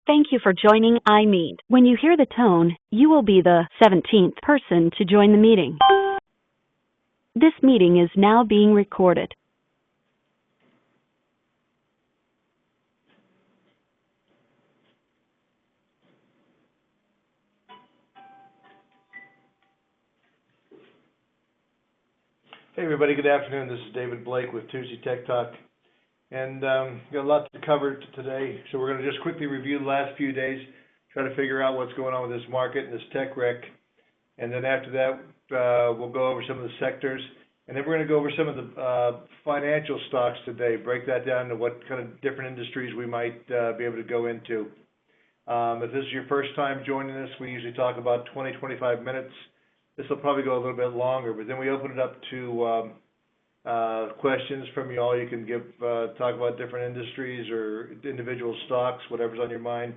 Thank you for joining iMeet. When you hear the tone, you will be the 17th person to join the meeting. This meeting is now being recorded. Hey everybody, good afternoon. This is David Blake with Tuesday Tech Talk, and got a lot to cover today. So we're going to just quickly review the last few days, try to figure out what's going on with this market and this tech wreck, and then after that we'll go over some of the sectors, and then we're going to go over some of the financial stocks today, break that down to what kind of different industries we might be able to go into. If this is your first time joining us, we usually talk about 20-25 minutes. This will probably go a little bit longer, but then we open it up to questions from you all. You can talk about different industries or individual stocks, whatever's on your mind.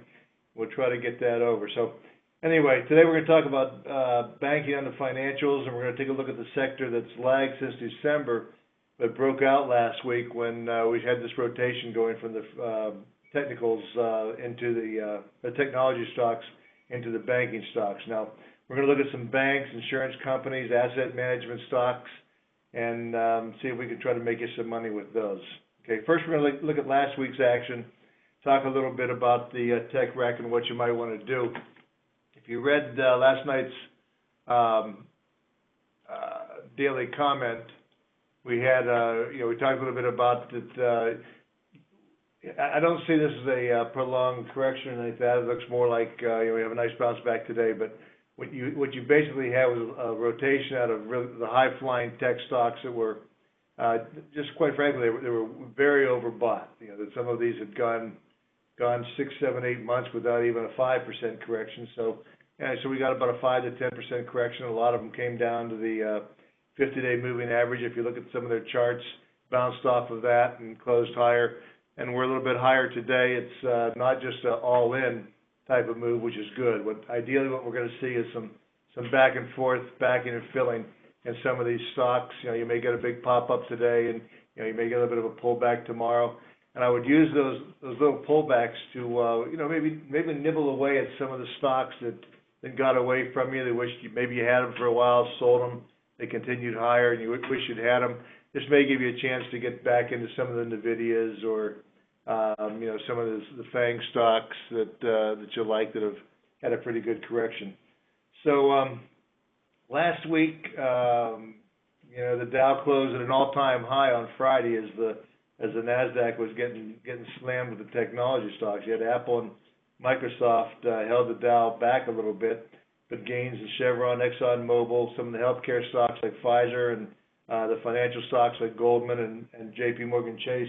We'll try to get that over. So anyway, today we're going to talk about banking on the financials, and we're going to take a look at the sector that's lagged since December, but broke out last week when we had this rotation going from the technicals into the technology stocks into the banking stocks. Now, we're going to look at some banks, insurance companies, asset management stocks, and see if we can try to make you some money with those. Okay, first we're going to look at last week's action, talk a little bit about the tech wreck and what you might want to do. If you read last night's daily comment, we had, we talked a little bit about that. I don't see this as a prolonged correction like that. It looks more like we have a nice bounce back today, but what you basically have is a rotation out of the high-flying tech stocks that were just quite frankly they were very overbought. That some of these had gone 6, 7, 8 months without even a 5% correction. So we got about a 5 to 10% correction. A lot of them came down to the 50-day moving average. If you look at some of their charts, bounced off of that and closed higher. And we're a little bit higher today. It's not just an all-in type of move, which is good. Ideally, what we're going to see is some back and forth, backing and filling in some of these stocks. You may get a big pop-up today, and you may get a little bit of a pullback tomorrow. And I would use those little pullbacks to maybe nibble away at some of the stocks that got away from you. They wish maybe you had them for a while, sold them, they continued higher, and you wish you'd had them. This may give you a chance to get back into some of the NVIDIAs or some of the FANG stocks that you like that have had a pretty good correction. So last week, the Dow closed at an all-time high on Friday as the Nasdaq was getting slammed with the technology stocks. You had Apple and Microsoft held the Dow back a little bit, but gains in Chevron, ExxonMobil, some of the healthcare stocks like Pfizer, and the financial stocks like Goldman and JP Morgan Chase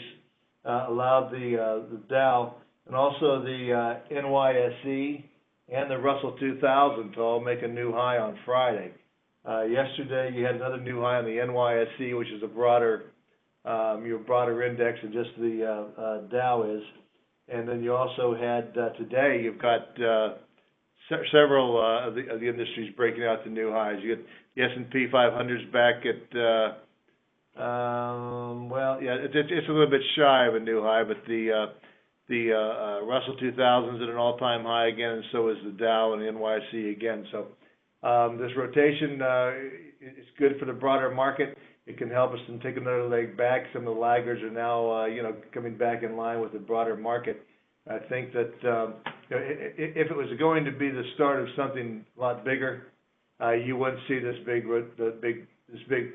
allowed the Dow and also the NYSE and the Russell 2000 to all make a new high on Friday. Yesterday, you had another new high on the NYSE, which is a broader index than just the Dow is. And then you also had today, you've got several of the industries breaking out to new highs. You get the S&P 500's back at it's a little bit shy of a new high, but the Russell 2000 is at an all-time high again, and so is the Dow and the NYSE again. So this rotation is good for the broader market. It can help us and take another leg back. Some of the laggards are now coming back in line with the broader market. I think that if it was going to be the start of something a lot bigger, you wouldn't see this big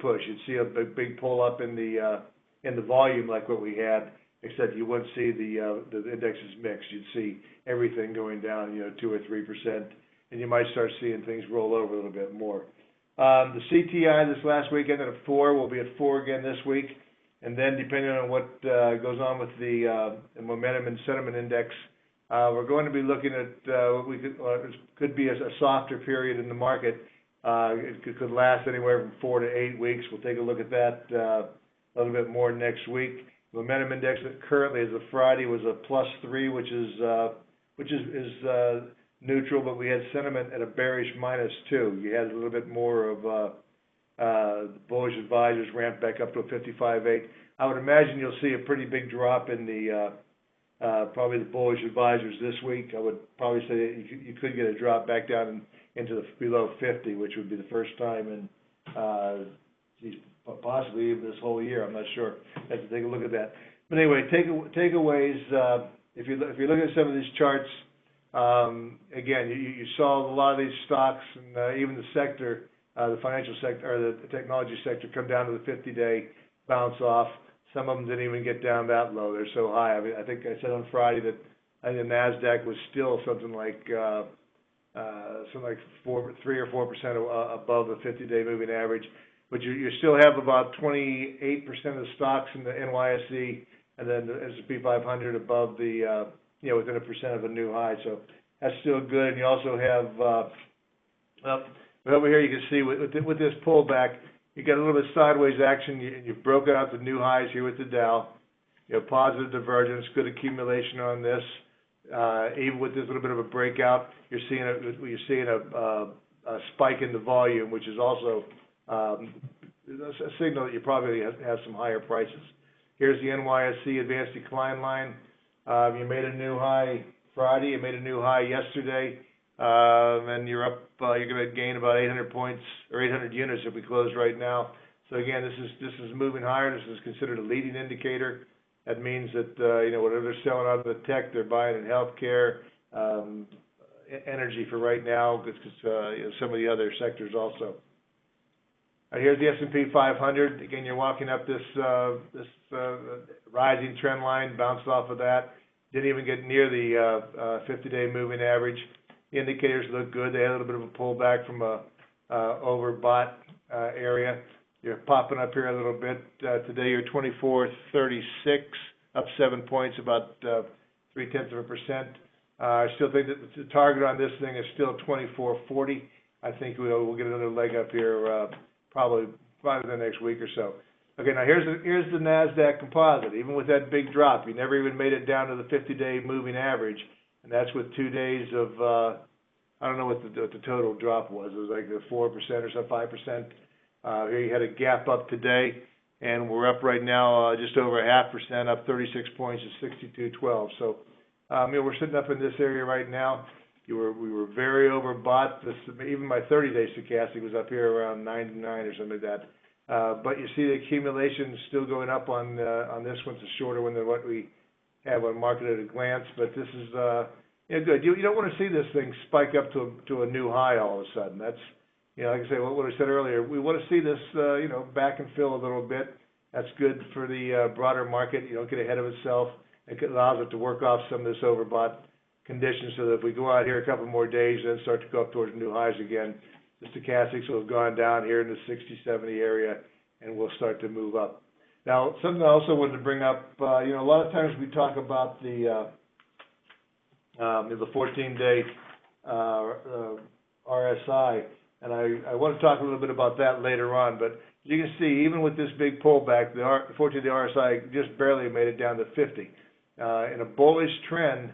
push. You'd see a big pull up in the volume like what we had, except you wouldn't see the indexes mixed. You'd see everything going down, 2 or 3%, and you might start seeing things roll over a little bit more. The CTI this last week ended at 4. We'll be at 4 again this week, and then depending on what goes on with the momentum and sentiment index, we're going to be looking at what could be a softer period in the market. It could last anywhere from 4 to 8 weeks. We'll take a look at that a little bit more next week. The momentum index that currently as of Friday was a +3, which is neutral, but we had sentiment at a bearish -2. You had a little bit more of bullish advisors ramped back up to a 55.8. I would imagine you'll see a pretty big drop in the probably the bullish advisors this week. I would probably say that you could get a drop back down into the below 50, which would be the first time in geez, possibly even this whole year. I'm not sure. I have to take a look at that. But anyway, takeaways. If you look at some of these charts, again, you saw a lot of these stocks and even the sector, the financial sector or the technology sector, come down to the 50-day bounce off. Some of them didn't even get down that low. They're so high. I mean, I think I said on Friday that I think the Nasdaq was still something like 3 or 4% above the 50-day moving average. But you still have about 28% of the stocks in the NYSE, and then the S&P 500 above the within 1% of the new high. So that's still good. And you also have over here you can see with this pullback, you got a little bit of sideways action. You've broken out the new highs here with the Dow. You have positive divergence, good accumulation on this. Even with this little bit of a breakout, you're seeing a spike in the volume, which is also a signal that you probably have some higher prices. Here's the NYSE advanced decline line. You made a new high Friday. You made a new high yesterday. And you're up. You're going to gain about 800 points or 800 units if we close right now. So again, this is moving higher. This is considered a leading indicator. That means that whatever they're selling out of the tech, they're buying in healthcare, energy for right now, because some of the other sectors also. Here's the S&P 500. Again, you're walking up this rising trend line, bounced off of that. Didn't even get near the 50-day moving average. The indicators look good. They had a little bit of a pullback from a overbought area. You're popping up here a little bit. Today you're 2436, up 7 points, about 0.3%. I still think that the target on this thing is still 2440. I think we'll get another leg up here probably the next week or so. Okay, now here's the Nasdaq Composite. Even with that big drop, you never even made it down to the 50-day moving average. And that's with 2 days of, I don't know what the total drop was. It was like 4% or so, 5%. Here you had a gap up today, and we're up right now just over 0.5%, up 36 points to 62.12. So, we're sitting up in this area right now. We were very overbought. Even my 30-day stochastic was up here around 99 or something like that. But you see the accumulation is still going up on this one. It's a shorter one than what we have on market at a glance, but this is good. You don't want to see this thing spike up to a new high all of a sudden. That's like I say, what I said earlier. We want to see this back and fill a little bit. That's good for the broader market. You don't get ahead of itself. It allows it to work off some of this overbought conditions, so that if we go out here a couple more days and start to go up towards new highs again, the stochastics will have gone down here in the 60, 70 area, and we'll start to move up. Now, something I also wanted to bring up, a lot of times we talk about the 14-day RSI, and I want to talk a little bit about that later on. But you can see, even with this big pullback, the 14-day RSI just barely made it down to 50. In a bullish trend,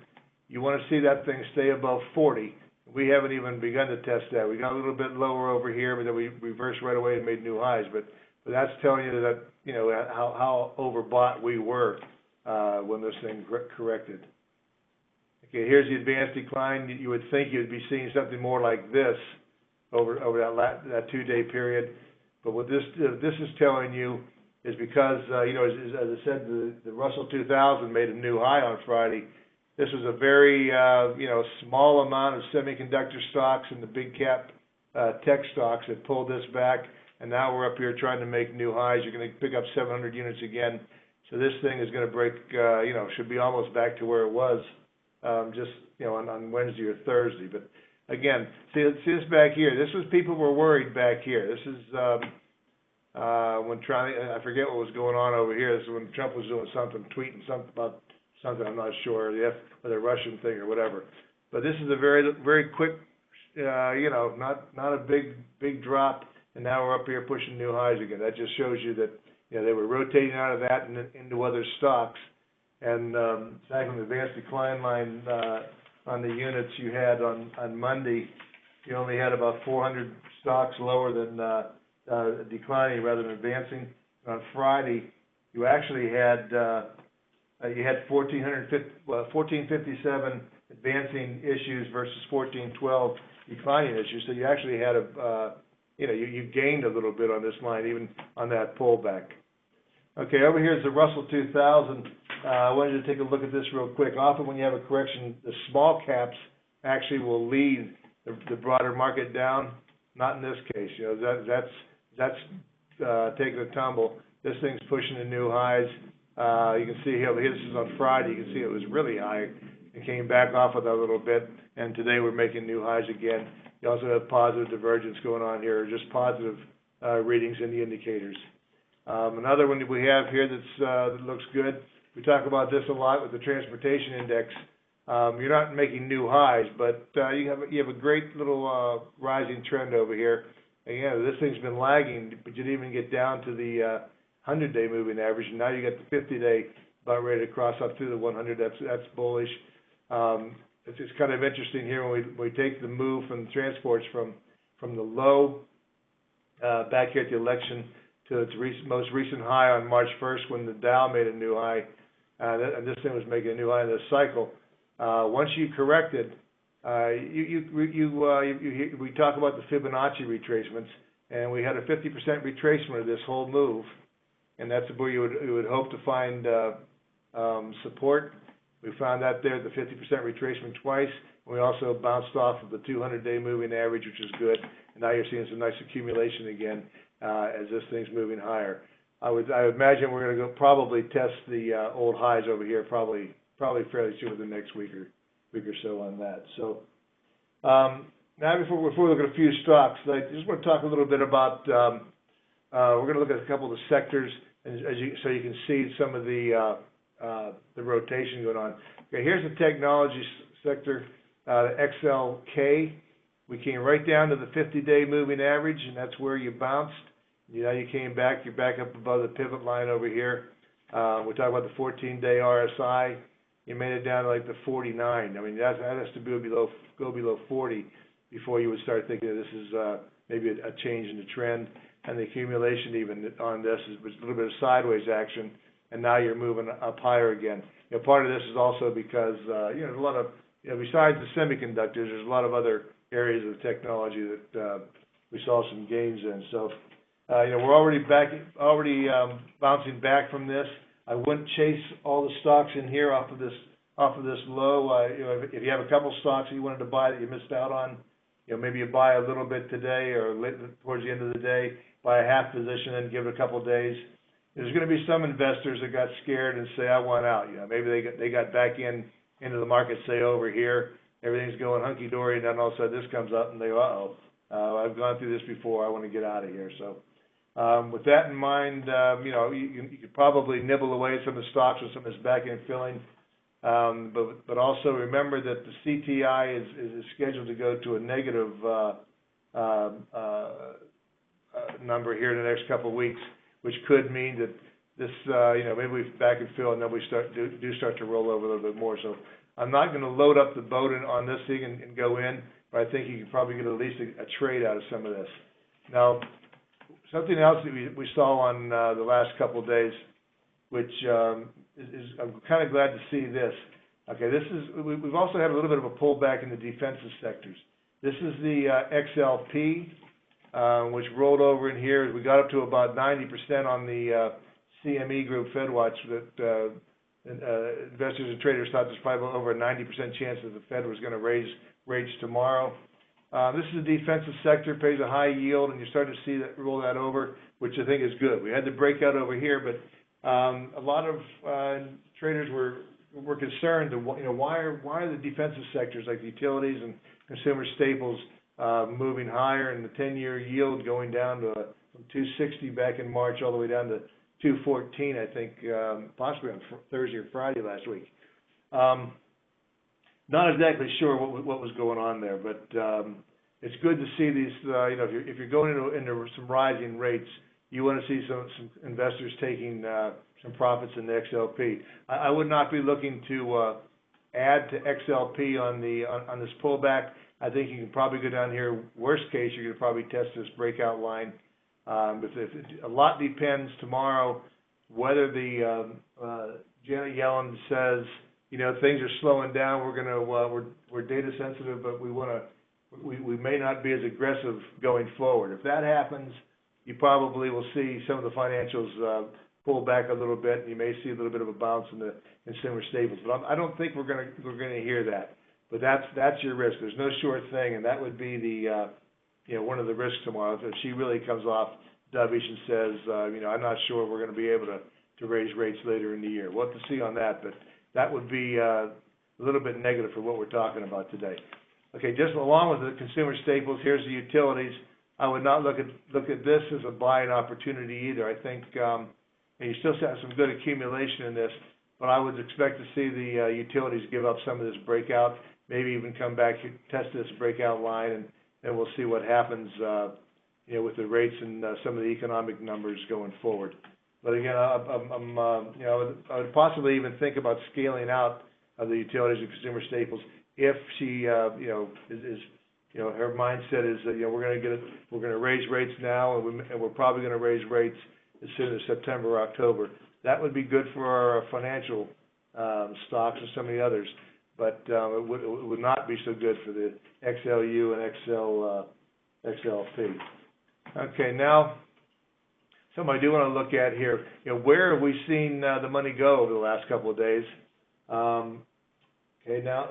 you want to see that thing stay above 40. We haven't even begun to test that. We got a little bit lower over here, but then we reversed right away and made new highs. But that's telling you that how overbought we were when this thing corrected. Okay, here's the advanced decline. You would think you'd be seeing something more like this over that 2-day period. But what this is telling you is because as I said, the Russell 2000 made a new high on Friday. This was a very small amount of semiconductor stocks and the big cap tech stocks that pulled this back, and now we're up here trying to make new highs. You're going to pick up 700 units again. So this thing is going to break, should be almost back to where it was on Wednesday or Thursday. But again, see this back here. This was people were worried back here. This is when Trump, I forget what was going on over here. This is when Trump was doing something, tweeting something about something, I'm not sure, whether a Russian thing or whatever. But this is a very, very quick, not a big drop, and now we're up here pushing new highs again. That just shows you that they were rotating out of that and into other stocks. And back on the advanced decline line on the units you had on Monday, you only had about 400 stocks lower than declining rather than advancing. On Friday, you actually had you had 1457 advancing issues versus 1412 declining issues. So you actually had you gained a little bit on this line, even on that pullback. Okay, over here is the Russell 2000. I wanted to take a look at this real quick. Often when you have a correction, the small caps actually will lead the broader market down. Not in this case. That's taking a tumble. This thing's pushing to new highs. You can see here, this is on Friday. You can see it was really high. It came back off of that a little bit, and today we're making new highs again. You also have positive divergence going on here, just positive readings in the indicators. Another one that we have here that looks good. We talk about this a lot with the transportation index. You're not making new highs, but you have a great little rising trend over here. Again, this thing's been lagging, but you didn't even get down to the 100-day moving average, and now you got the 50-day about ready to cross up through the 100. That's bullish. It's kind of interesting here when we take the move from the transports from the low back here at the election to its most recent high on March 1st when the Dow made a new high, and this thing was making a new high in this cycle. Once you correct it, we talk about the Fibonacci retracements, and we had a 50% retracement of this whole move, and that's where you would hope to find support. We found that there, the 50% retracement twice, and we also bounced off of the 200-day moving average, which is good, and now you're seeing some nice accumulation again as this thing's moving higher. I would imagine we're going to go probably test the old highs over here probably fairly soon within the next week or so on that. So now before we look at a few stocks, I just want to talk a little bit about, we're going to look at a couple of the sectors so you can see some of the rotation going on. Okay, here's the technology sector, the XLK. We came right down to the 50-day moving average, and that's where you bounced. You came back. You're back up above the pivot line over here. We're talking about the 14-day RSI. You made it down to like the 49. I mean, that has to go below 40 before you would start thinking that this is maybe a change in the trend. And the accumulation even on this was a little bit of sideways action, and now you're moving up higher again. Part of this is also because there's a lot of besides the semiconductors, there's a lot of other areas of technology that we saw some gains in. So we're already bouncing back from this. I wouldn't chase all the stocks in here off of this low. If you have a couple stocks that you wanted to buy that you missed out on, maybe you buy a little bit today or towards the end of the day, buy a half position and give it a couple of days. There's going to be some investors that got scared and say, I want out. Maybe they got back into the market, say over here, everything's going hunky dory, and then all of a sudden this comes up and they go, I've gone through this before, I want to get out of here. So with that in mind, you could probably nibble away at some of the stocks with some of this back end filling. But also remember that the CTI is scheduled to go to a negative number here in the next couple of weeks, which could mean that this, maybe we back and fill and then we start to roll over a little bit more. So I'm not going to load up the boat on this thing and go in, but I think you can probably get at least a trade out of some of this. Now, something else that we saw on the last couple of days, which I'm kind of glad to see this. Okay, we've also had a little bit of a pullback in the defensive sectors. This is the XLP, which rolled over in here. We got up to about 90% on the CME group FedWatch that investors and traders thought there's probably over a 90% chance that the Fed was going to raise rates tomorrow. This is a defensive sector, pays a high yield, and you're starting to see that roll that over, which I think is good. We had the breakout over here, but a lot of traders were concerned. Why are the defensive sectors like utilities and consumer staples moving higher, and the 10-year yield going down to from 260 back in March all the way down to 214, I think, possibly on Thursday or Friday last week. Not exactly sure what was going on there, but it's good to see these. If you're going into some rising rates, you want to see some investors taking some profits in the XLP. I would not be looking to add to XLP on this pullback. I think you can probably go down here. Worst case, you're going to probably test this breakout line. But a lot depends tomorrow whether the Janet Yellen says, you know, things are slowing down, we're data sensitive, but we may not be as aggressive going forward. If that happens, you probably will see some of the financials pull back a little bit, and you may see a little bit of a bounce in the consumer staples. But I don't think we're gonna hear that. But that's your risk. There's no sure thing, and that would be the one of the risks tomorrow. If she really comes off dovish and says, I'm not sure we're going to be able to raise rates later in the year. We'll have to see on that, but that would be a little bit negative for what we're talking about today. Okay, just along with the consumer staples, here's the utilities. I would not look at this as a buying opportunity either. I think and you still have some good accumulation in this, but I would expect to see the utilities give up some of this breakout, maybe even come back, test this breakout line, and then we'll see what happens, with the rates and some of the economic numbers going forward. But again, I would possibly even think about scaling out of the utilities and consumer staples if she, her mindset is that we're going to raise rates now, and we're probably going to raise rates as soon as September or October. That would be good for our financial stocks and some of the others, but it would not be so good for the XLU and XLP. Okay, now something I do want to look at here. Where have we seen the money go over the last couple of days? Okay, now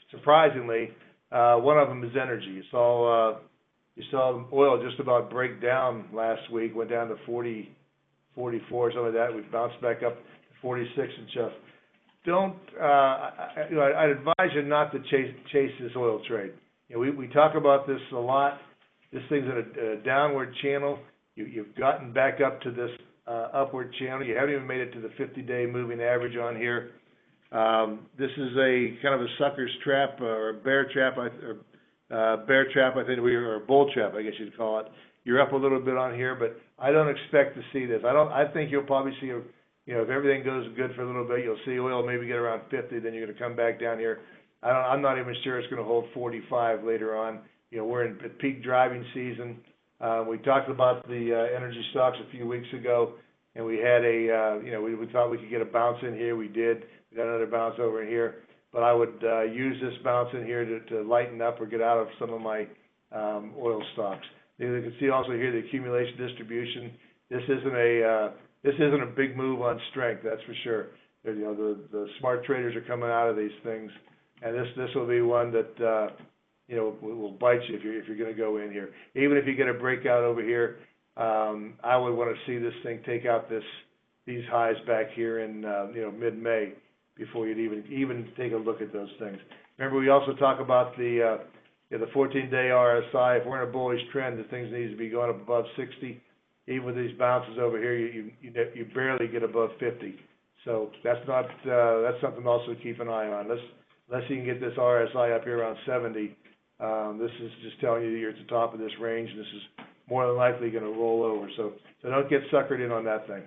surprisingly, one of them is energy. You saw oil just about break down last week, went down to 40, 44, some of that. We've bounced back up to 46 and stuff. I'd advise you not to chase this oil trade. We talk about this a lot. This thing's in a downward channel. You've gotten back up to this upward channel. You haven't even made it to the 50-day moving average on here. This is a kind of a sucker's trap or a bear trap, I think, or a bull trap, I guess you'd call it. You're up a little bit on here, but I don't expect to see this. I think you'll probably see, if everything goes good for a little bit, you'll see oil maybe get around 50, then you're going to come back down here. I'm not even sure it's going to hold 45 later on. We're in peak driving season. We talked about the energy stocks a few weeks ago, and we had we thought we could get a bounce in here. We did. We got another bounce over here. But I would use this bounce in here to lighten up or get out of some of my oil stocks. You can see also here the accumulation distribution. This isn't a big move on strength, that's for sure. The smart traders are coming out of these things, and this will be one that will bite you if you're going to go in here. Even if you get a breakout over here, I would want to see this thing take out these highs back here in mid-May before you'd even take a look at those things. Remember, we also talk about the 14-day RSI. If we're in a bullish trend, the things need to be going up above 60. Even with these bounces over here, you barely get above 50. So that's something also to keep an eye on. Unless you can get this RSI up here around 70, this is just telling you that you're at the top of this range, and this is more than likely going to roll over. So don't get suckered in on that thing.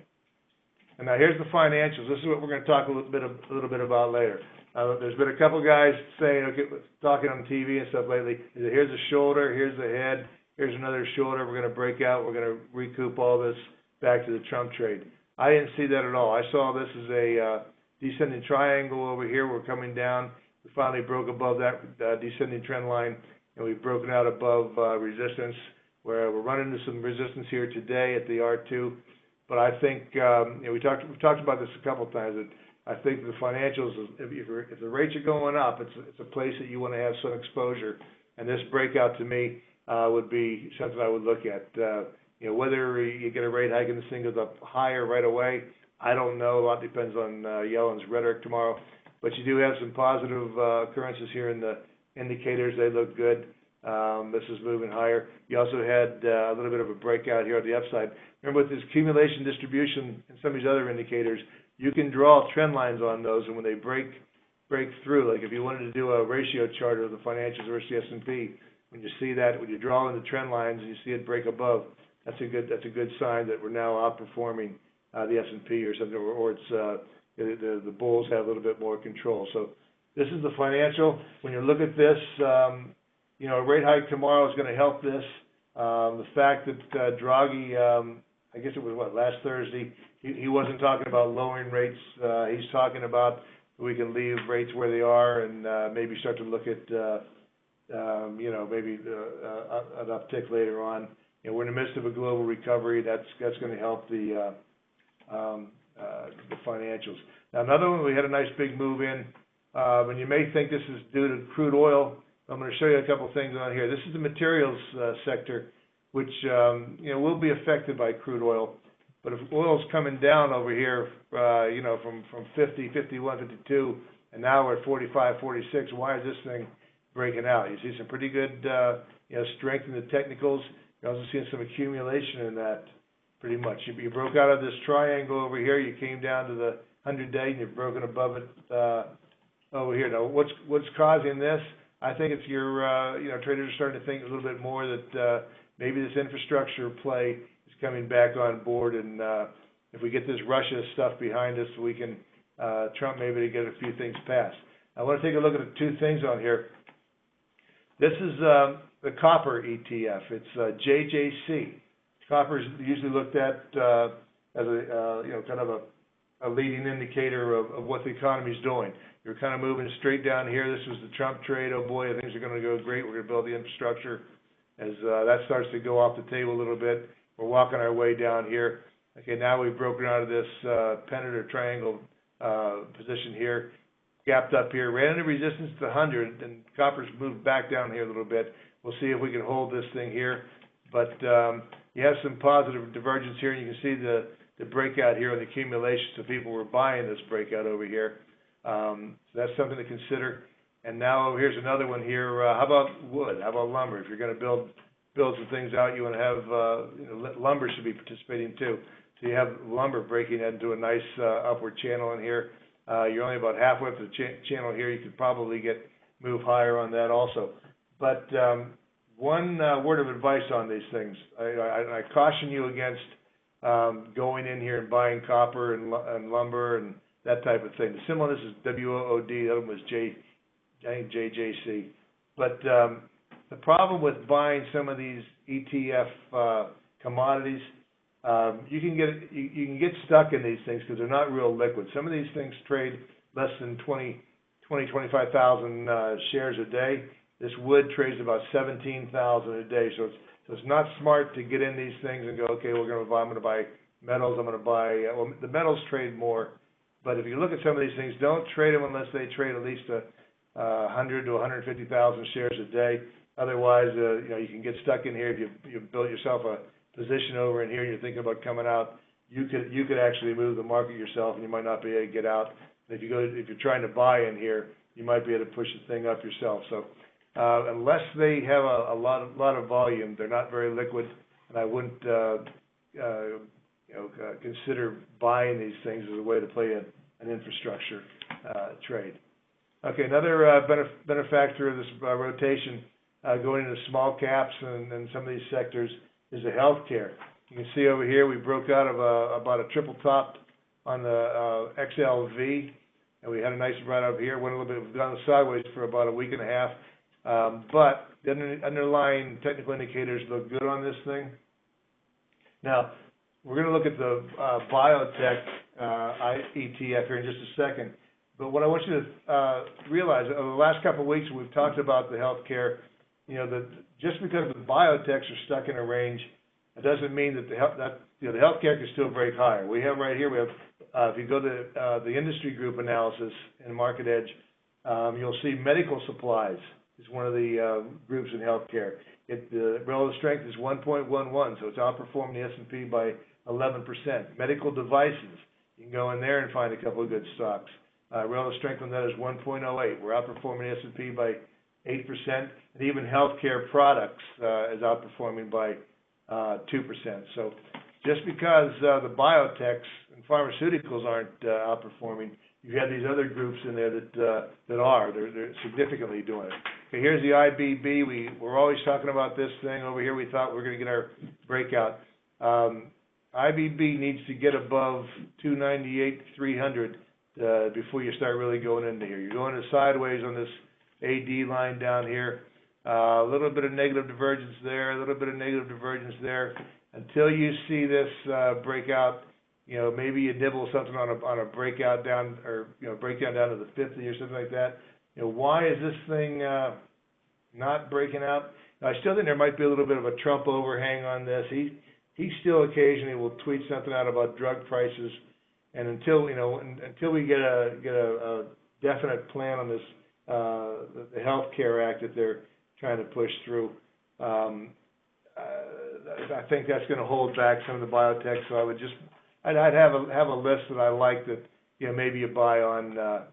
And now here's the financials. This is what we're going to talk a little bit about later. There's been a couple guys saying, talking on TV and stuff lately. Here's a shoulder, here's the head, here's another shoulder. We're going to break out. We're going to recoup all this back to the Trump trade. I didn't see that at all. I saw this as a descending triangle over here. We're coming down. We finally broke above that descending trend line, and we've broken out above resistance, where we're running into some resistance here today at the R2. But I think we've talked about this a couple of times. That I think the financials, if the rates are going up, it's a place that you want to have some exposure. And this breakout to me would be something I would look at. Whether you get a rate hike and this thing goes up higher right away, I don't know. A lot depends on Yellen's rhetoric tomorrow. But you do have some positive occurrences here in the indicators. They look good. This is moving higher. You also had a little bit of a breakout here on the upside. Remember, with this accumulation distribution and some of these other indicators, you can draw trend lines on those, and when they break through, like if you wanted to do a ratio chart of the financials versus the S&P, when you see that, when you draw in the trend lines and you see it break above, that's a good sign that we're now outperforming the S&P or something, or it's the bulls have a little bit more control. So this is the financial. When you look at this, a rate hike tomorrow is going to help this. The fact that Draghi I guess it was last Thursday, he wasn't talking about lowering rates, he's talking about we can leave rates where they are and, maybe start to look at, maybe, an uptick later on. We're in the midst of a global recovery, that's gonna help the financials. Now, another one, we had a nice big move in, and you may think this is due to crude oil. I'm going to show you a couple things on here. This is the materials sector, which will be affected by crude oil. But if oil's coming down over here, from 50, 51, 52, and now we're at 45, 46, why is this thing breaking out? You see some pretty good strength in the technicals. You're also seeing some accumulation in that. Pretty much. You broke out of this triangle over here, you came down to the 100-day, and you've broken above it over here. Now, what's causing this? I think it's your, traders are starting to think a little bit more that maybe this infrastructure play is coming back on board, and if we get this Russia stuff behind us, we can, Trump maybe to get a few things passed. I want to take a look at the two things on here. This is the copper ETF. It's JJC. Copper is usually looked at as a, kind of a leading indicator of what the economy is doing. You're kind of moving straight down here. This was the Trump trade. Oh boy, things are going to go great. We're going to build the infrastructure. As that starts to go off the table a little bit, we're walking our way down here. Okay, now we've broken out of this pennant or triangle position here, gapped up here, ran into resistance to 100, and copper's moved back down here a little bit. We'll see if we can hold this thing here. But you have some positive divergence here, and you can see the breakout here on the accumulation. So people were buying this breakout over here. So that's something to consider. And now here's another one here. How about wood? How about lumber? If you're going to build some things out, you want to have lumber should be participating too. So you have lumber breaking into a nice upward channel in here. You're only about halfway up the channel here. You could probably move higher on that also. But one word of advice on these things. I caution you against going in here and buying copper and lumber and that type of thing. The symbol on this is WOOD. The other one was JJC. But the problem with buying some of these ETF commodities, you can get stuck in these things because they're not real liquid. Some of these things trade less than 25,000 shares a day. This wood trades about 17,000 a day, so it's not smart to get in these things and go, okay, I'm going to buy metals. I'm going to buy the metals trade more, but if you look at some of these things, don't trade them unless they trade at least 100 to 150,000 shares a day. Otherwise, you can get stuck in here. If you built yourself a position over in here, and you're thinking about coming out, you could actually move the market yourself, and you might not be able to get out. And if you're trying to buy in here, you might be able to push the thing up yourself. So. Unless they have a lot of volume, they're not very liquid, and I wouldn't consider buying these things as a way to play an infrastructure trade. Okay, another benefactor of this rotation going into small caps and some of these sectors is the healthcare. You can see over here we broke out of about a triple top on the XLV, and we had a nice run up here. Went a little bit, we've gone sideways for about a week and a half. But the underlying technical indicators look good on this thing. Now, we're going to look at the biotech ETF here in just a second. But what I want you to realize, over the last couple of weeks, we've talked about the healthcare. That just because the biotechs are stuck in a range, it doesn't mean that the healthcare can still break higher. We have right here, if you go to the industry group analysis in Market Edge, you'll see medical supplies is one of the groups in healthcare. The relative strength is 1.11, so it's outperforming the S&P by 11%. Medical devices, you can go in there and find a couple of good stocks. Relative strength on that is 1.08. We're outperforming the S&P by 8%, and even healthcare products is outperforming by 2%. So just because the biotechs and pharmaceuticals aren't outperforming, you have these other groups in there that are. They're significantly doing it. Okay, here's the IBB. We're always talking about this thing over here. We thought we were going to get our breakout. IBB needs to get above 298, 300 before you start really going into here. You're going sideways on this AD line down here. A little bit of negative divergence there, a little bit of negative divergence there. until you see this breakout, maybe you nibble something on a breakout down, or breakdown down to the 50 or something like that. Why is this thing not breaking out? I still think there might be a little bit of a Trump overhang on this. He still occasionally will tweet something out about drug prices, and until we get a definite plan on this, the Health Care Act that they're trying to push through, I think that's going to hold back some of the biotech. So I'd have a list that I like that maybe you buy on a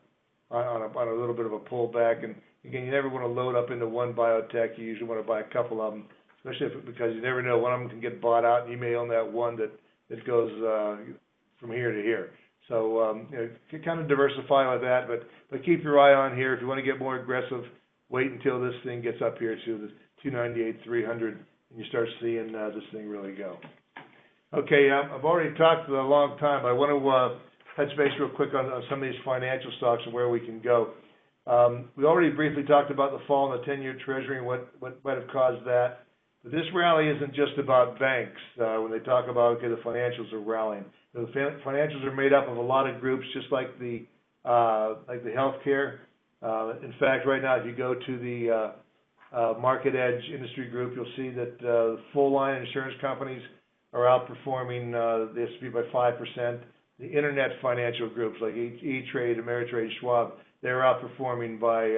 little bit of a pullback. And again, you never want to load up into one biotech. You usually want to buy a couple of them, especially because you never know, one of them can get bought out, and you may own that one that goes from here to here. So you kind of diversify with that, but keep your eye on here. If you want to get more aggressive, wait until this thing gets up here to the 298, 300, and you start seeing this thing really go. Okay, I've already talked for a long time. I want to touch base real quick on some of these financial stocks and where we can go. We already briefly talked about the fall in the 10-year Treasury and what might have caused that. But this rally isn't just about banks. When they talk about, okay, the financials are rallying. The financials are made up of a lot of groups, just like the healthcare. In fact, right now, if you go to the Market Edge industry group, you'll see that full line insurance companies are outperforming the S&P by 5%. The internet financial groups like E-Trade, Ameritrade, Schwab, they're outperforming by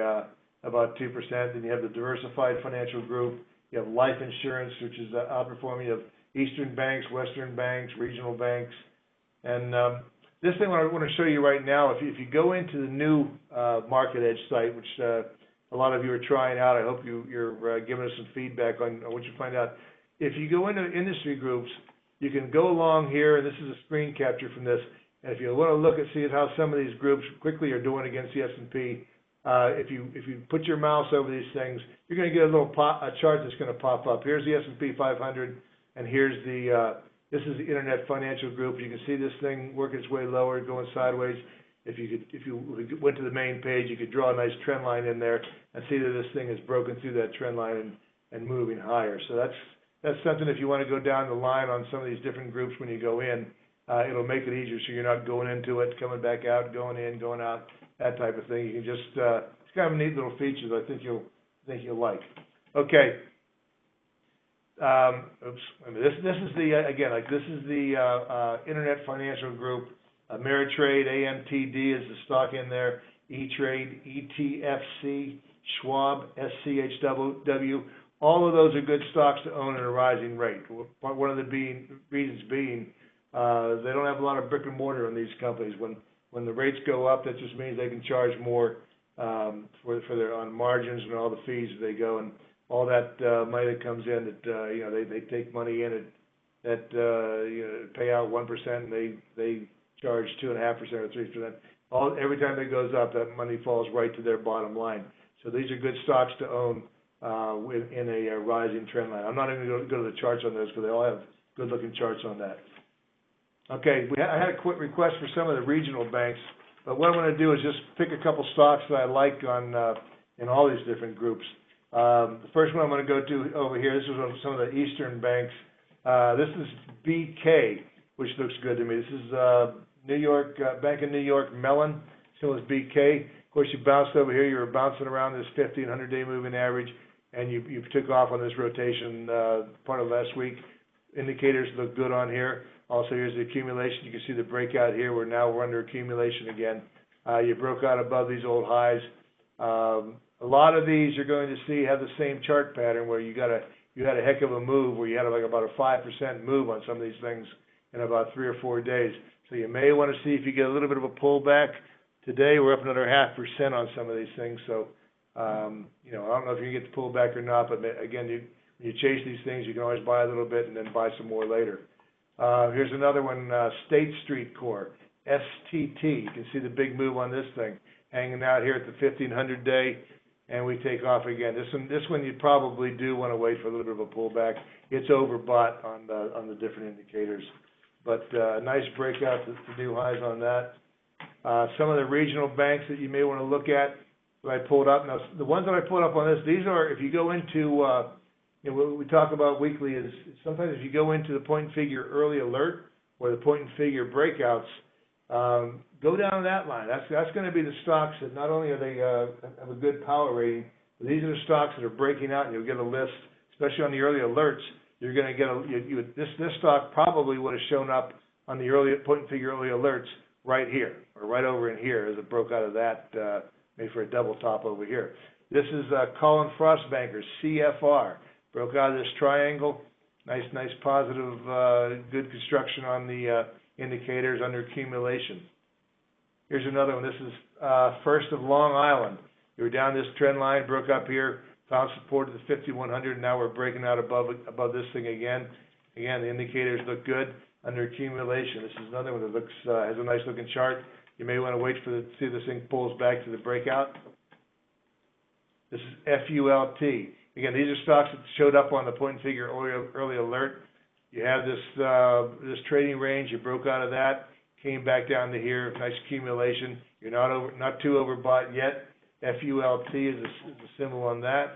about 2%. Then you have the diversified financial group. You have life insurance, which is outperforming. You have Eastern banks, Western banks, regional banks. And this thing I want to show you right now, if you go into the new Market Edge site, which a lot of you are trying out, I hope you're giving us some feedback on what you find out. If you go into industry groups, you can go along here, and this is a screen capture from this. And if you want to look and see how some of these groups quickly are doing against the S&P, if you put your mouse over these things, you're going to get a chart that's going to pop up. Here's the S&P 500, and here's this is the Internet Financial Group. You can see this thing working its way lower, going sideways. If you went to the main page, you could draw a nice trend line in there and see that this thing has broken through that trend line and moving higher. So that's something, if you want to go down the line on some of these different groups when you go in, it'll make it easier so you're not going into it, coming back out, going in, going out, that type of thing. You can just, it's kind of a neat little feature that I think you'll like. Okay. This is the Internet Financial Group. Ameritrade, AMTD is the stock in there. E-Trade, ETFC, Schwab, SCHW. All of those are good stocks to own at a rising rate. One of the reasons being they don't have a lot of brick and mortar in these companies. When the rates go up, that just means they can charge more for their on margins and all the fees that they go, and all that money that comes in that they take money in that pay out 1%, and they charge 2.5% or 3%. Every time it goes up, that money falls right to their bottom line. So these are good stocks to own in a rising trend line. I'm not even going to go to the charts on those because they all have good-looking charts on that. Okay, I had a quick request for some of the regional banks, but what I'm going to do is just pick a couple stocks that I like in all these different groups. The first one I'm going to go to over here, this is some of the Eastern banks. This is BK, which looks good to me. This is New York, Bank of New York Mellon, still is BK. Of course, you bounced over here. You were bouncing around this 50 and 100-day moving average, and you took off on this rotation part of last week. Indicators look good on here. Also, here's the accumulation. You can see the breakout here. We're under accumulation again. You broke out above these old highs. A lot of these you're going to see have the same chart pattern where you had a heck of a move where you had like about a 5% move on some of these things in about 3 or 4 days. So you may want to see if you get a little bit of a pullback. Today we're up another 0.5% on some of these things. So I don't know if you can get the pullback or not, but again, when you chase these things, you can always buy a little bit and then buy some more later. Here's another one, State Street Corp, STT. You can see the big move on this thing, hanging out here at the 1500 day, and we take off again. This one you probably do want to wait for a little bit of a pullback. It's overbought on the different indicators, but nice breakout to new highs on that. Some of the regional banks that you may want to look at that I pulled up. Now, the ones that I pulled up on this, these are, if you go into what we talk about weekly is sometimes if you go into the point and figure early alert or the point and figure breakouts, go down that line. That's going to be the stocks that not only are they have a good power rating, but these are the stocks that are breaking out, and you'll get a list, especially on the early alerts. You're going to get this stock probably would have shown up on the early point and figure early alerts right here or right over in here as it broke out of that, made for a double top over here. This is Colin Frostbanker, CFR, broke out of this triangle. Nice positive, good construction on the indicators under accumulation. Here's another one. This is First of Long Island. You were down this trend line, broke up here, found support at the 5100, and now we're breaking out above this thing again. Again, the indicators look good under accumulation. This is another one that looks has a nice looking chart. You may want to wait to see this thing pulls back to the breakout. This is FULT. Again, these are stocks that showed up on the point and figure early alert. You have this trading range. You broke out of that, came back down to here. Nice accumulation. You're not too overbought yet. FULT is a symbol on that.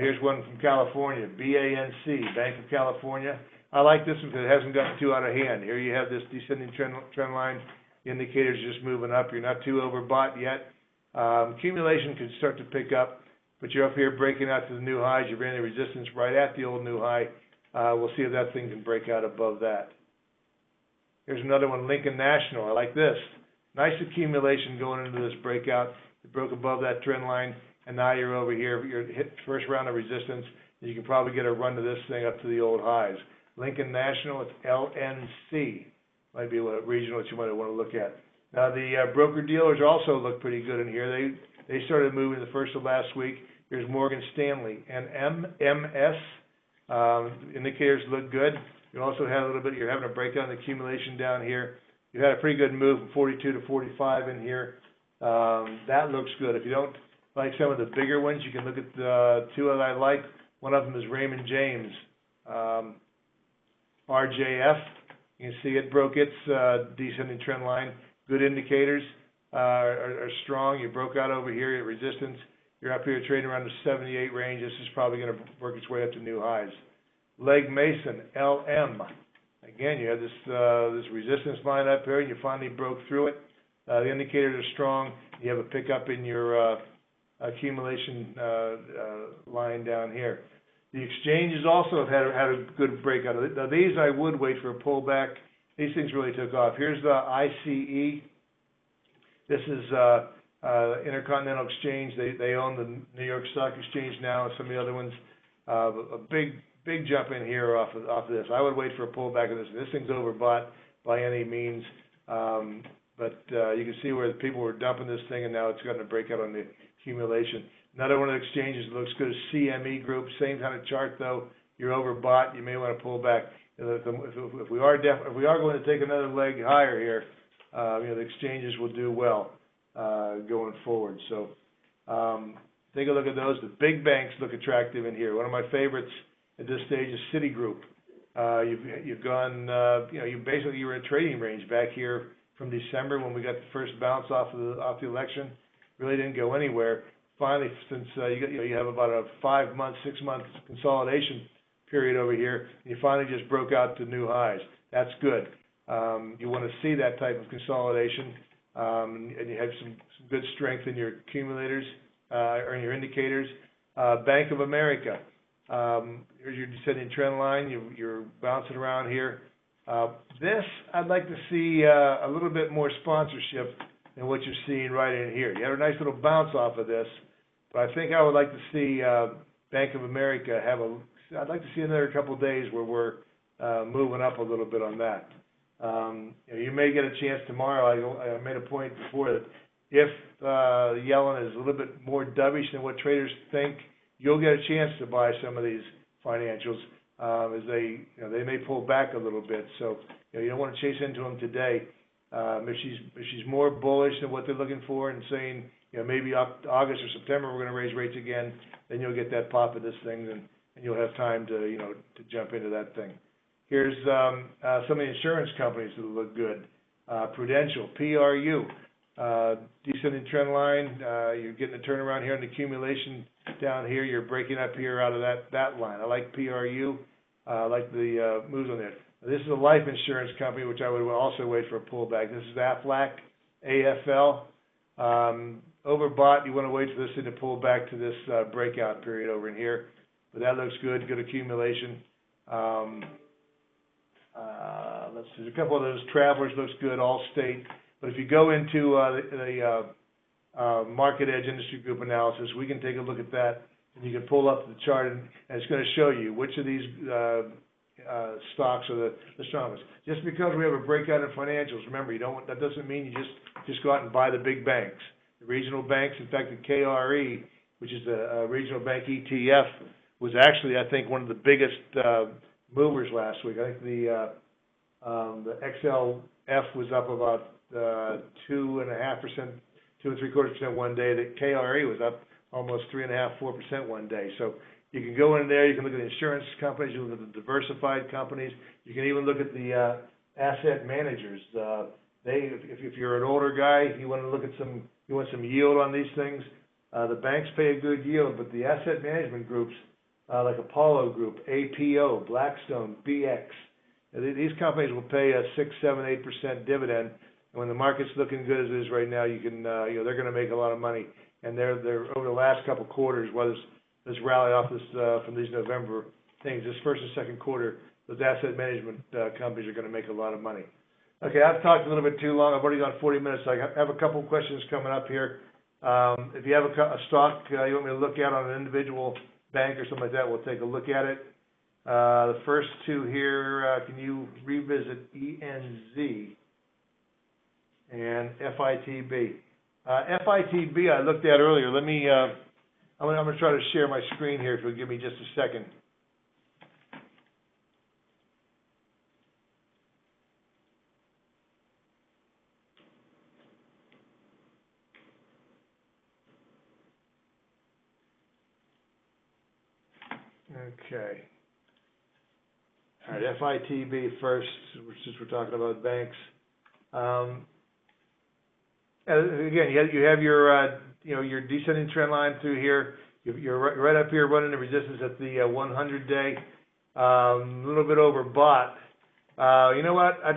Here's one from California, BANC, Bank of California. I like this one because it hasn't gotten too out of hand. Here you have this descending trend line. The indicators just moving up. You're not too overbought yet. Accumulation could start to pick up, but you're up here breaking out to the new highs. You ran the resistance right at the old new high. We'll see if that thing can break out above that. Here's another one, Lincoln National. I like this. Nice accumulation going into this breakout. You broke above that trend line, and now you're over here. You're hit first round of resistance. You can probably get a run to this thing up to the old highs. Lincoln National, it's LNC. Might be a regional that you might want to look at. Now the broker-dealers also look pretty good in here. They started moving the first of last week. Here's Morgan Stanley and MMS. Indicators look good. You also had a little bit, you're having a breakdown in accumulation down here. You had a pretty good move from 42 to 45 in here. That looks good. If you don't like some of the bigger ones, you can look at the two that I like. One of them is Raymond James, RJF. You can see it broke its descending trend line. Good indicators are strong. You broke out over here at resistance. You're up here trading around the 78 range. This is probably going to work its way up to new highs. Legg Mason, LM. Again, you have this resistance line up here, and you finally broke through it. The indicators are strong. You have a pickup in your accumulation line down here. The exchanges also have had a good breakout. Now, these I would wait for a pullback. These things really took off. Here's the ICE. This is Intercontinental Exchange. They own the New York Stock Exchange now, and some of the other ones. A big jump in here off of this. I would wait for a pullback of this. This thing's overbought by any means, but you can see where the people were dumping this thing, and now it's gotten a breakout on the accumulation. Another one of the exchanges that looks good is CME Group. Same kind of chart though. You're overbought. You may want to pull back. If we are going to take another leg higher here, the exchanges will do well going forward. So take a look at those. The big banks look attractive in here. One of my favorites at this stage is Citigroup. You've gone, you were in a trading range back here from December when we got the first bounce off the election. Really didn't go anywhere. Finally, since you have about a 5-month, 6-month consolidation period over here, and you finally just broke out to new highs. That's good. You want to see that type of consolidation, and you have some good strength in your accumulators or in your indicators. Bank of America. Here's your descending trend line. You're bouncing around here. This, I'd like to see a little bit more sponsorship than what you're seeing right in here. You had a nice little bounce off of this, but I think I would like to see Bank of America I'd like to see another couple of days where we're moving up a little bit on that. You may get a chance tomorrow. I made a point before that if Yellen is a little bit more dovish than what traders think, you'll get a chance to buy some of these financials as they may pull back a little bit. So you don't want to chase into them today. If she's more bullish than what they're looking for and saying maybe August or September we're going to raise rates again, then you'll get that pop of this thing and you'll have time to jump into that thing. Here's some of the insurance companies that look good. Prudential, PRU, descending trend line. You're getting a turnaround here in the accumulation down here, you're breaking up here out of that line. I like PRU, I like the moves on there. This is a life insurance company, which I would also wait for a pullback. This is Aflac, AFL. Overbought, you want to wait for this thing to pull back to this breakout period over in here. But that looks good, good accumulation. Let's see, a couple of those Travelers looks good, Allstate. But if you go into the Market Edge Industry Group analysis, we can take a look at that, and you can pull up the chart, and it's going to show you which of these stocks are the strongest. Just because we have a breakout in financials, remember, that doesn't mean you just go out and buy the big banks. The regional banks, in fact, the KRE, which is a regional bank ETF, was actually, I think, one of the biggest movers last week. I think the XLF was up about 2.5%, 2.75% one day. The KRE was up almost 3.5–4% one day. So you can go in there. You can look at the insurance companies. You can look at the diversified companies. You can even look at the asset managers. If you're an older guy, you want to look at you want some yield on these things. The banks pay a good yield, but the asset management groups, like Apollo Group, APO, Blackstone, BX, these companies will pay a 6, 7, 8% dividend. And when the market's looking good as it is right now, you can, they're going to make a lot of money. And they're over the last couple of quarters, whether this rally off this from these November things, this first and second quarter, those asset management companies are going to make a lot of money. Okay, I've talked a little bit too long. I've already gone 40 minutes. So I have a couple of questions coming up here. If you have a stock you want me to look at on an individual bank or something like that, we'll take a look at it. The first two here, can you revisit ENZ and FITB? FITB I looked at earlier. Let me, I'm going to try to share my screen here if you'll give me just a second. Okay. All right, FITB first, since we're talking about banks. Again, you have your your descending trend line through here. You're right up here running the resistance at the 100-day. A little bit overbought. You know what? I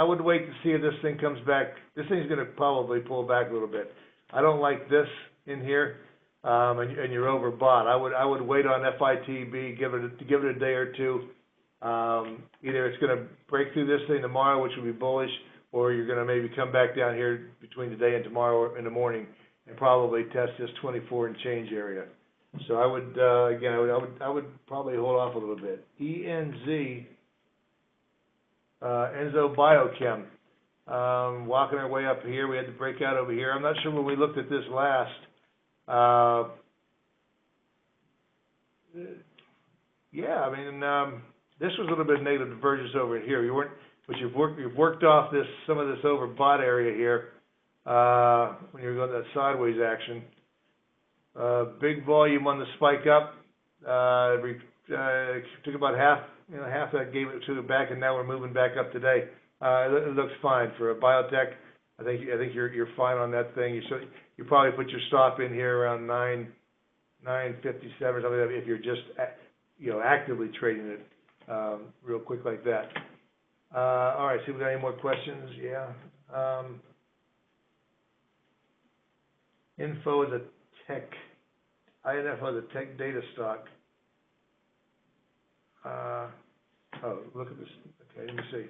would wait to see if this thing comes back. This thing's going to probably pull back a little bit. I don't like this in here. And you're overbought. I would wait on FITB, give it a day or two. Either it's going to break through this thing tomorrow, which will be bullish, or you're going to maybe come back down here between today and tomorrow in the morning and probably test this 24 and change area. So I would again, I would probably hold off a little bit. ENZ, Enzo Biochem, walking our way up here. We had the breakout over here. I'm not sure when we looked at this last. Yeah, I mean, this was a little bit negative divergence over here. But you've worked off some of this overbought area here when you're going that sideways action. Big volume on the spike up. Took about half that gave it to it back, and now we're moving back up today. It looks fine for a biotech. I think you're fine on that thing. You probably put your stop in here around 957 or something like that if you're just actively trading it real quick like that. All right, see if we got any more questions. Yeah. Info is a tech. INFO is a tech data stock. Oh, look at this. Okay, let me see.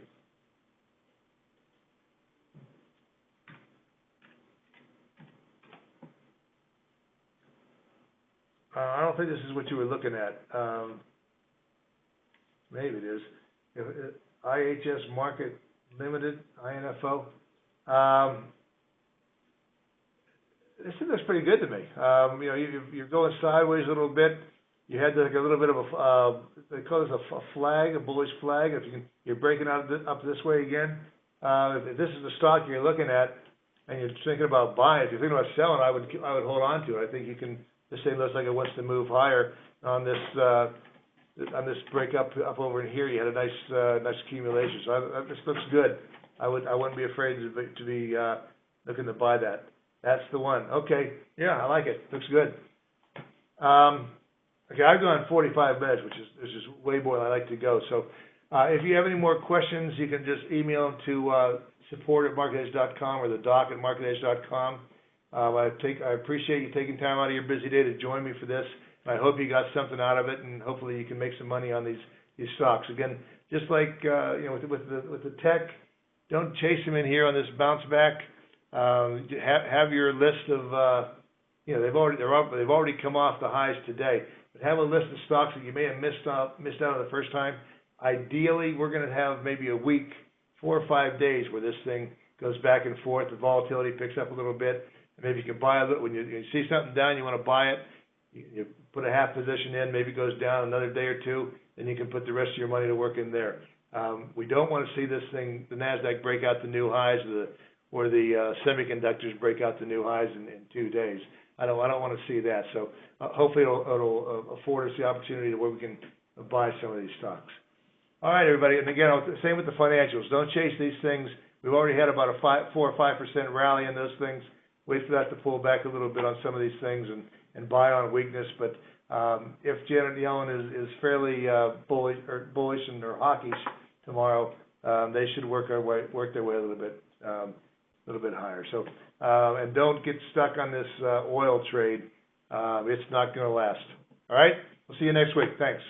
I don't think this is what you were looking at. Maybe it is. IHS Market Limited, INFO. This looks pretty good to me. You're going sideways a little bit. You had like a little bit of a, they call this a flag, a bullish flag. If you're breaking out up this way again. If this is the stock you're looking at, and you're thinking about buying, if you're thinking about selling, I would hold on to it. I think you can. This thing looks like it wants to move higher on this break up over in here. You had a nice accumulation. So this looks good. I wouldn't be afraid to be looking to buy that. That's the one. Okay, yeah, I like it. Looks good. Okay, I've gone 45 minutes, which is way more than I like to go. So, if you have any more questions, you can just email them to support@marketing.com or the doc@marketing.com. I appreciate you taking time out of your busy day to join me for this, and I hope you got something out of it, and hopefully you can make some money on these stocks. Again, just like with the tech, don't chase them in here on this bounce back. Have your list of they've already come off the highs today, but have a list of stocks that you may have missed out on the first time. Ideally, we're going to have maybe a week, 4 or 5 days where this thing goes back and forth. The volatility picks up a little bit. And maybe you can buy a little, when you see something down, you want to buy it, you put a half position in, maybe it goes down another day or two, then you can put the rest of your money to work in there. We don't want to see this thing, the NASDAQ, break out the new highs, or the semiconductors break out the new highs in 2 days. I don't want to see that. So hopefully it'll afford us the opportunity to where we can buy some of these stocks. All right, everybody. And again, same with the financials. Don't chase these things. We've already had about a 4 or 5% rally in those things. Wait for that to pull back a little bit on some of these things and buy on weakness. But if Janet Yellen is fairly bullish or hawkish tomorrow, they should work their way a little bit higher. So and don't get stuck on this oil trade. It's not going to last. All right. We'll see you next week. Thanks.